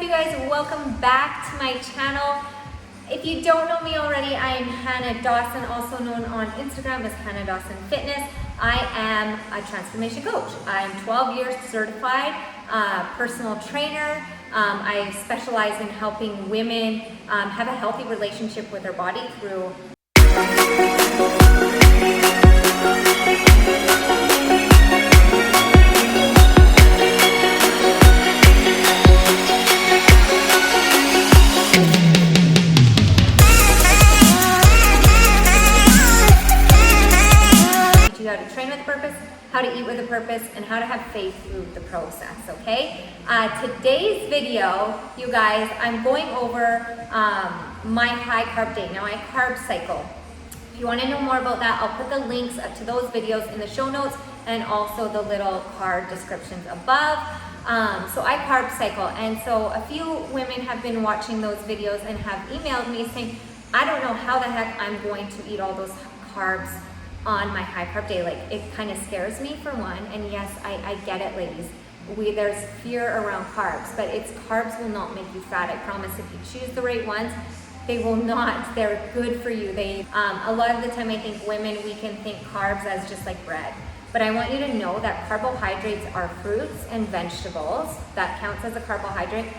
you guys? Welcome back to my channel. If you don't know me already, I am Hannah Dawson, also known on Instagram as Hannah Dawson Fitness. I am a transformation coach. I'm 12 years certified personal trainer. I specialize in helping women have a healthy relationship with their body through how to train with a purpose, how to eat with a purpose, and how to have faith through the process, okay? Today's video, you guys, I'm going over my high carb day. Now I carb cycle. If you want to know more about that, I'll put the links to those videos in the show notes and also the little card descriptions above. So I carb cycle, and so a few women have been watching those videos and have emailed me saying, I don't know how the heck I'm going to eat all those carbs on my high carb day. Like, it kind of scares me for one, and yes, I get it, ladies. There's fear around carbs, but carbs will not make you fat. I promise. If you choose the right ones, they will not. They're good for you. A lot of the time, I think women, we can think carbs as just like bread, but I want you to know that carbohydrates are fruits and vegetables. That counts as a carbohydrate.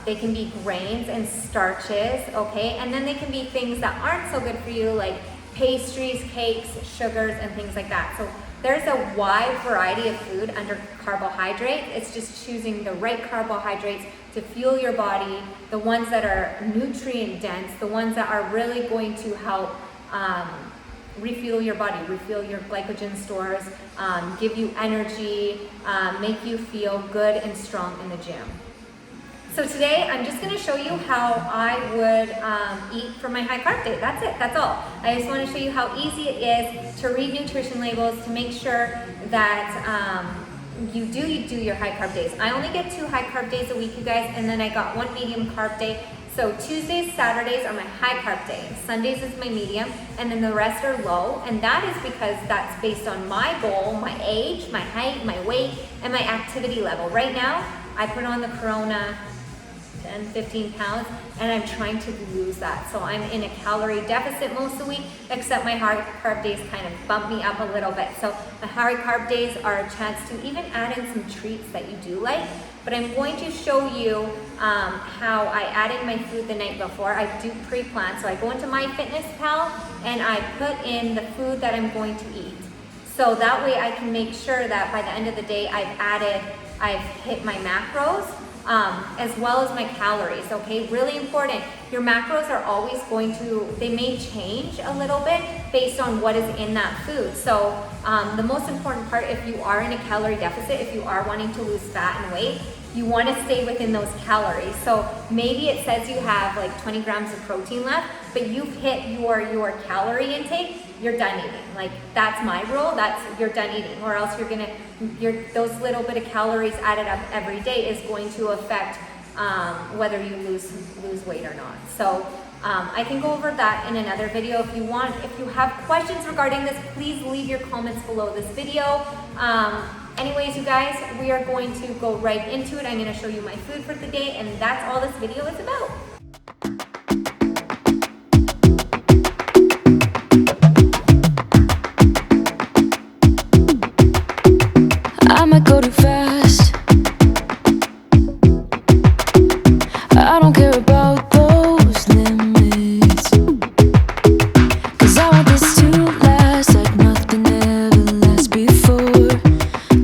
They can be grains and starches, okay? And then they can be things that aren't so good for you, like pastries, cakes, sugars, and things like that. So there's a wide variety of food under carbohydrate. It's just choosing the right carbohydrates to fuel your body, the ones that are nutrient dense, the ones that are really going to help refuel your body, refuel your glycogen stores, give you energy, make you feel good and strong in the gym. So today, I'm just gonna show you how I would eat for my high carb day. That's it, that's all. I just wanna show you how easy it is to read nutrition labels to make sure that you do your high carb days. I only get 2 high carb days a week, you guys, and then I got 1 medium carb day. So Tuesdays, Saturdays are my high carb day. Sundays is my medium, and then the rest are low. And that is because that's based on my goal, my age, my height, my weight, and my activity level. Right now, I put on the Corona 10, 15 pounds, and I'm trying to lose that. So I'm in a calorie deficit most of the week, except my high carb days kind of bump me up a little bit. So the high carb days are a chance to even add in some treats that you do like. But I'm going to show you how I add in my food the night before. I do pre-plan. So I go into MyFitnessPal and I put in the food that I'm going to eat. So that way I can make sure that by the end of the day I've hit my macros, as well as my calories, okay? Really important. Your macros are always they may change a little bit based on what is in that food. So the most important part, if you are in a calorie deficit, if you are wanting to lose fat and weight, you want to stay within those calories. So maybe it says you have like 20 grams of protein left, but you've hit your calorie intake, you're done eating. Like, that's my rule, you're done eating, or else those little bit of calories added up every day is going to affect whether you lose weight or not. So I can go over that in another video if you want. If you have questions regarding this, please leave your comments below this video. Anyways, you guys, we are going to go right into it. I'm going to show you my food for the day, and that's all this video is about. I might go too fast. I don't care about those limits, 'cause I want this to last like nothing ever lasts before.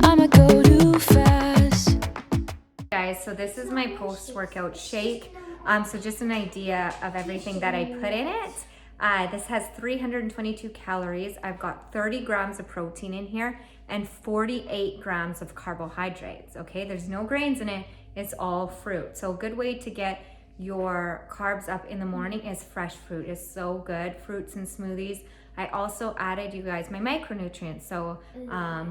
I might go too fast. Guys, so this is my post-workout shake. So just an idea of everything that I put in it. This has 322 calories. I've got 30 grams of protein in here and 48 grams of carbohydrates, okay? There's no grains in it, it's all fruit. So a good way to get your carbs up in the morning is fresh fruit. It's so good, fruits and smoothies. I also added, you guys, my macronutrients. So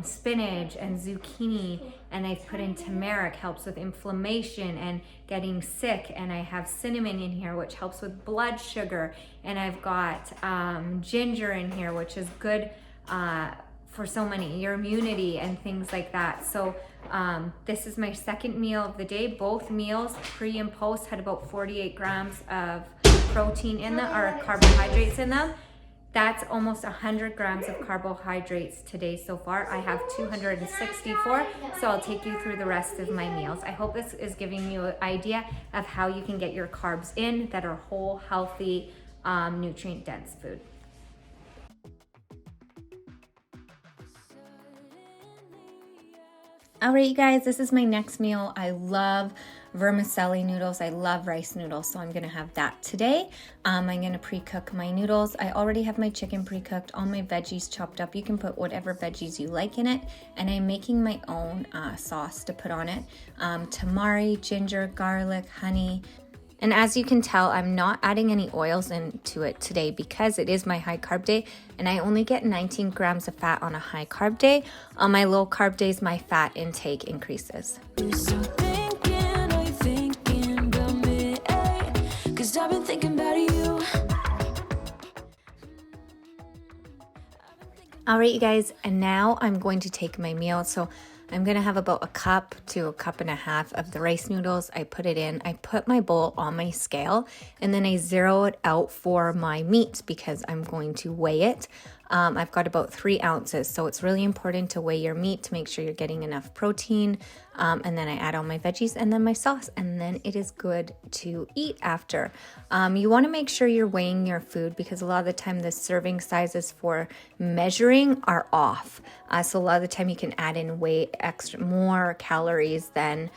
spinach and zucchini, and I put in turmeric, helps with inflammation and getting sick. And I have cinnamon in here, which helps with blood sugar. And I've got ginger in here, which is good for so many, your immunity and things like that. So this is my second meal of the day. Both meals, pre and post, had about 48 grams of protein in them, or carbohydrates in them. That's almost 100 grams of carbohydrates today so far. I have 264, so I'll take you through the rest of my meals. I hope this is giving you an idea of how you can get your carbs in that are whole, healthy, nutrient-dense food. All right, you guys, this is my next meal. I love vermicelli noodles. I love rice noodles, so I'm gonna have that today. I'm gonna pre-cook my noodles. I already have my chicken pre-cooked, all my veggies chopped up. You can put whatever veggies you like in it, and I'm making my own sauce to put on it. Tamari, ginger, garlic, honey. And as you can tell, I'm not adding any oils into it today because it is my high carb day, and I only get 19 grams of fat on a high carb day. On my low carb days, my fat intake increases. I've been thinking about you. All right, you guys, and now I'm going to take my meal. So I'm gonna have about a cup to a cup and a half of the rice noodles. I put it in, I put my bowl on my scale, and then I zero it out for my meat because I'm going to weigh it. I've got about 3 ounces, so it's really important to weigh your meat to make sure you're getting enough protein. And then I add all my veggies and then my sauce, and then it is good to eat after. You want to make sure you're weighing your food because a lot of the time the serving sizes for measuring are off. So a lot of the time you can add in way extra more calories than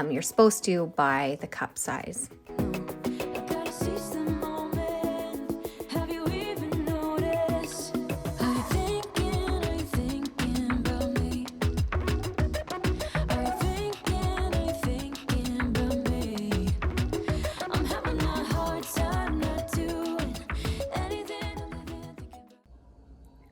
you're supposed to by the cup size.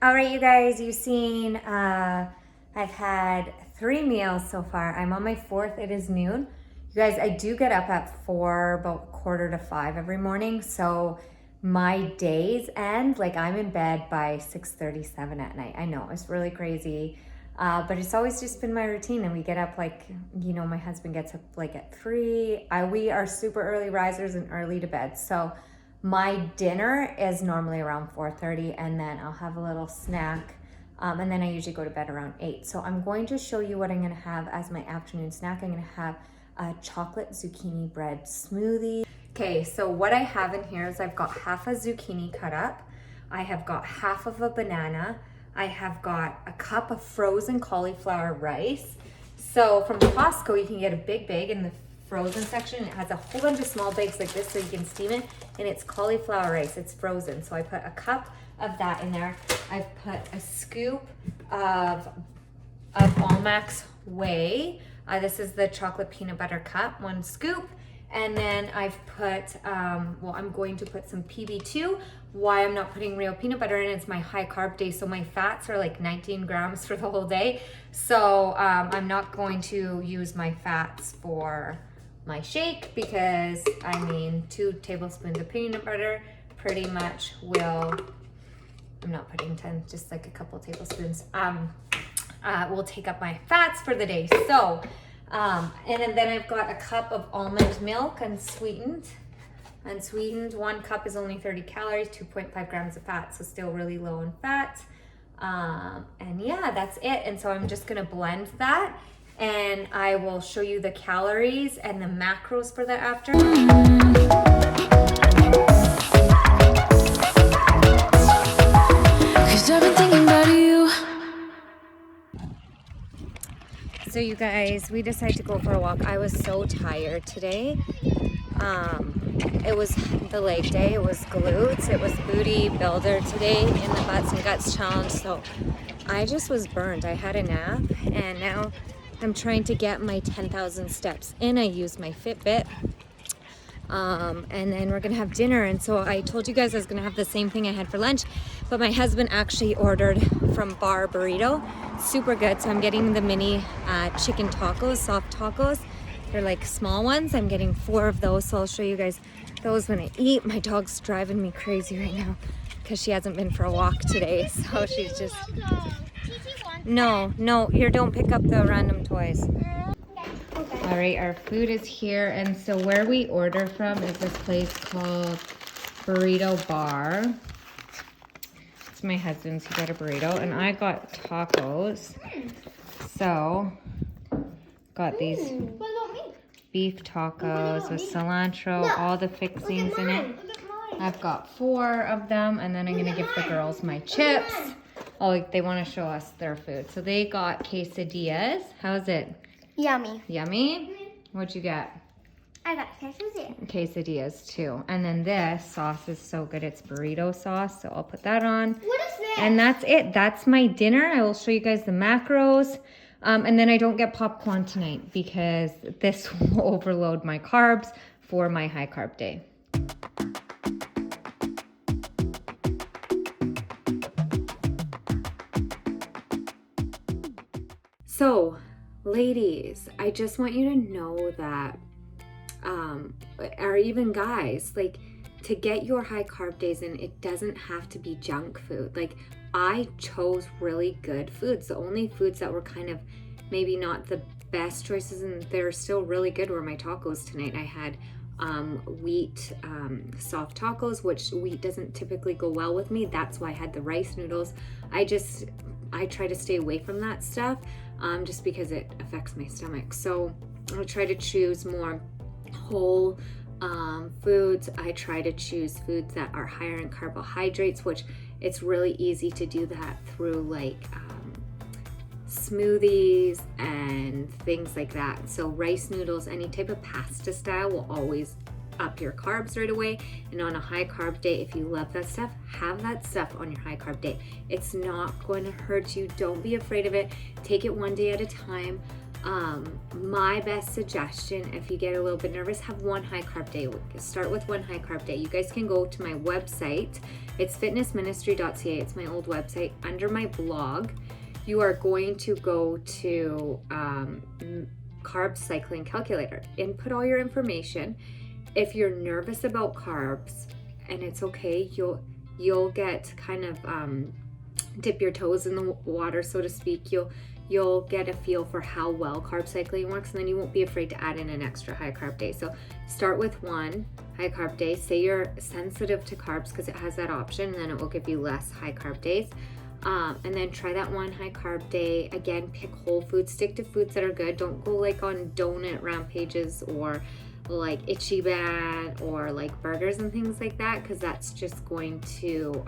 All right, you guys, you've seen I've had 3 meals so far. I'm on my 4th. It is noon. You guys, I do get up at 4, about 4:45 every morning. So my days end, like I'm in bed by 6:37 at night. I know, it's really crazy. But it's always just been my routine, and we get up like, you know, my husband gets up like at 3. We are super early risers and early to bed. So my dinner is normally around 4:30, and then I'll have a little snack, and then I usually go to bed around 8. So I'm going to show you what I'm going to have as my afternoon snack. I'm going to have a chocolate zucchini bread smoothie. Okay, so what I have in here is I've got half a zucchini cut up. I have got half of a banana. I have got a cup of frozen cauliflower rice. So from Costco, you can get a big bag in the frozen section. It has a whole bunch of small bags like this so you can steam it, and it's cauliflower rice. It's frozen, so I put a cup of that in there. I've put a scoop of Almax Whey. This is the chocolate peanut butter cup, 1 scoop. And then I've put, well, I'm going to put some PB2. Why I'm not putting real peanut butter in, it's my high carb day, so my fats are like 19 grams for the whole day. So I'm not going to use my fats for my shake because, I mean, 2 tablespoons of peanut butter pretty much will, I'm not putting 10, just like a couple tablespoons, will take up my fats for the day. So, and then I've got a cup of almond milk, unsweetened. 1 cup is only 30 calories, 2.5 grams of fat, so still really low in fat. And yeah, that's it. And so I'm just gonna blend that, and I will show you the calories and the macros for that after. Cause I've been thinking about you. So you guys, we decided to go for a walk. I was so tired today. It was the leg day, it was glutes, it was booty builder today in the butts and guts challenge. So I just was burned. I had a nap, and now I'm trying to get my 10,000 steps in. I use my Fitbit. And then we're gonna have dinner. And so I told you guys I was gonna have the same thing I had for lunch, but my husband actually ordered from Bar Burrito. Super good. So I'm getting the mini chicken tacos, soft tacos. They're like small ones. I'm getting 4 of those, so I'll show you guys those when I eat. My dog's driving me crazy right now because she hasn't been for a walk today, so she's just No, here, don't pick up the random toys. All right, our food is here, and so where we order from is this place called Burrito Bar. It's my husband's, he got a burrito, and I got tacos. So, got these beef tacos with cilantro, all the fixings in it. I've got 4 of them, and then I'm gonna give the girls my chips. Oh, they want to show us their food. So they got quesadillas. How's it? Yummy. Yummy? What'd you get? I got quesadillas. Quesadillas too. And then this sauce is so good. It's burrito sauce, so I'll put that on. What is this? And that's it. That's my dinner. I will show you guys the macros. And then I don't get popcorn tonight because this will overload my carbs for my high carb day. So, ladies, I just want you to know that, or even guys, like, to get your high carb days in, it doesn't have to be junk food. Like, I chose really good foods. The only foods that were kind of maybe not the best choices, and they're still really good, were my tacos tonight. I had wheat soft tacos, which wheat doesn't typically go well with me. That's why I had the rice noodles. I try to stay away from that stuff just because it affects my stomach. So I try to choose more whole foods. I try to choose foods that are higher in carbohydrates, which it's really easy to do that through like smoothies and things like that. So rice noodles, any type of pasta style will always up your carbs right away. And on a high carb day, if you love that stuff, have that stuff on your high carb day. It's not going to hurt you. Don't be afraid of it. Take it one day at a time. My best suggestion, if you get a little bit nervous, have one high carb day. Start with one high carb day. You guys can go to my website. It's fitnessministry.ca. It's my old website. Under my blog, you are going to go to carb cycling calculator. Input all your information. If you're nervous about carbs, and it's okay, you'll get kind of dip your toes in the water, so to speak. You'll get a feel for how well carb cycling works, and then you won't be afraid to add in an extra high carb day. So start with one high carb day. Say you're sensitive to carbs because it has that option, and then it will give you less high carb days. And then try that one high carb day. Again, pick whole foods. Stick to foods that are good. Don't go like on donut rampages or like Itchy Bad or like burgers and things like that, because that's just going to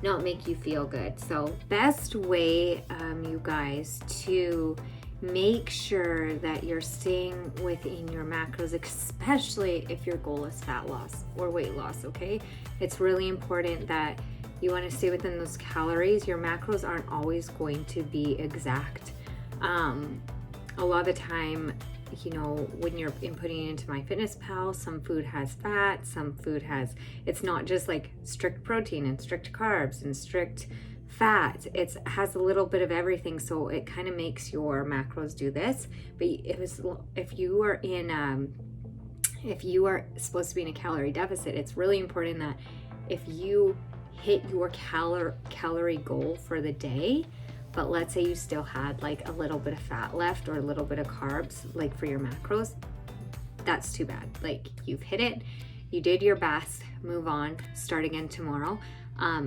not make you feel good. So best way, you guys, to make sure that you're staying within your macros, especially if your goal is fat loss or weight loss, okay? It's really important that you want to stay within those calories. Your macros aren't always going to be exact. A lot of the time, you know, when you're inputting into MyFitnessPal, some food has fat, some food has, it's not just like strict protein and strict carbs and strict fat. It has a little bit of everything, so it kind of makes your macros do this. But if you are supposed to be in a calorie deficit, it's really important that if you hit your calorie goal for the day, but let's say you still had like a little bit of fat left or a little bit of carbs, like for your macros, that's too bad. Like, you've hit it, you did your best, move on, start again tomorrow.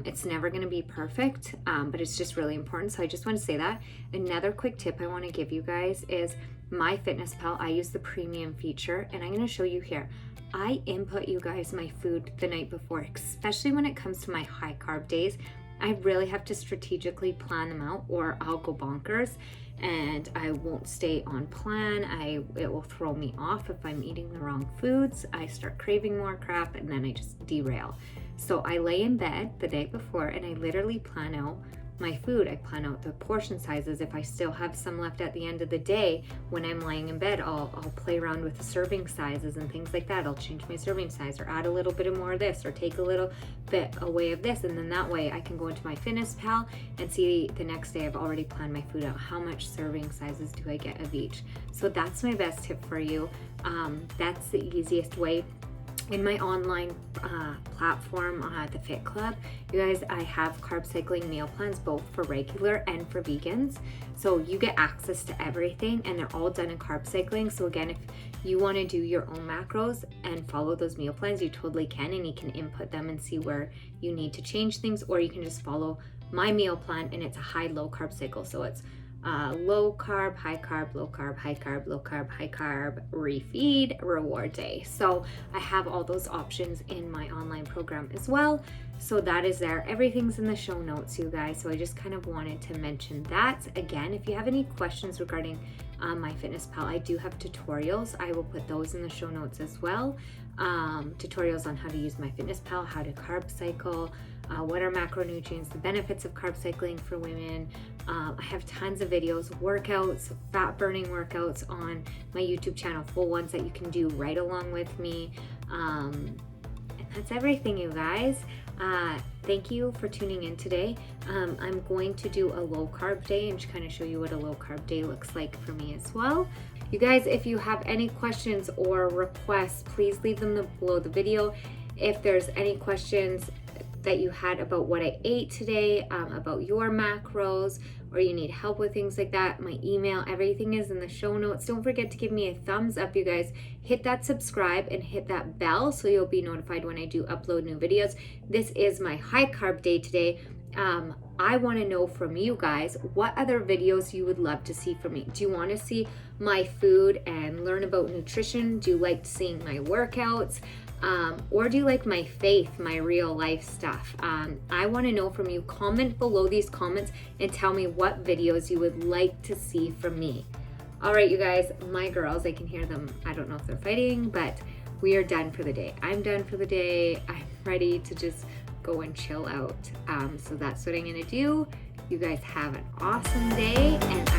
It's never going to be perfect, but it's just really important. So I just want to say that. Another quick tip I want to give you guys is MyFitnessPal. I use the premium feature, and I'm going to show you here. I input you guys my food the night before, especially when it comes to my high carb days. I really have to strategically plan them out, or I'll go bonkers and I won't stay on plan. It will throw me off if I'm eating the wrong foods. I start craving more crap, and then I just derail. So I lay in bed the day before and I literally plan out my food. I plan out the portion sizes. If I still have some left at the end of the day, when I'm laying in bed, I'll play around with the serving sizes and things like that. I'll change my serving size or add a little bit of more of this or take a little bit away of this. And then that way I can go into MyFitnessPal and see the next day I've already planned my food out. How much serving sizes do I get of each? So that's my best tip for you. That's the easiest way. in my online platform, the Fit Club, you guys, I have carb cycling meal plans both for regular and for vegans. So you get access to everything, and they're all done in carb cycling. So again, if you want to do your own macros and follow those meal plans, you totally can, and you can input them and see where you need to change things, or you can just follow my meal plan, and it's a high-low carb cycle. So it's low carb, high carb, low carb, high carb, low carb, high carb, refeed, reward day. So I have all those options in my online program as well. So that is there. Everything's in the show notes, you guys. So I just kind of wanted to mention that. Again, if you have any questions regarding MyFitnessPal, I do have tutorials. I will put those in the show notes as well. Tutorials on how to use MyFitnessPal, how to carb cycle, what are macronutrients, the benefits of carb cycling for women. I have tons of videos, workouts, fat burning workouts on my YouTube channel, full ones that you can do right along with me. And that's everything, you guys. Thank you for tuning in today. I'm going to do a low carb day and just kind of show you what a low carb day looks like for me as well. You guys, if you have any questions or requests, please leave them below the video. If there's any questions that you had about what I ate today, about your macros, or you need help with things like that, my email, everything is in the show notes. Don't forget to give me a thumbs up, you guys. Hit that subscribe and hit that bell so you'll be notified when I do upload new videos. This is my high carb day today. I want to know from you guys what other videos you would love to see from me. Do you want to see my food and learn about nutrition? Do you like seeing my workouts? Or do you like my faith, my real life stuff? I want to know from you. Comment below these comments and tell me what videos you would like to see from me. All right, you guys, my girls, I can hear them. I don't know if they're fighting, but we are done for the day. I'm done for the day. I'm ready to just go and chill out. So that's what I'm gonna do. You guys have an awesome day, and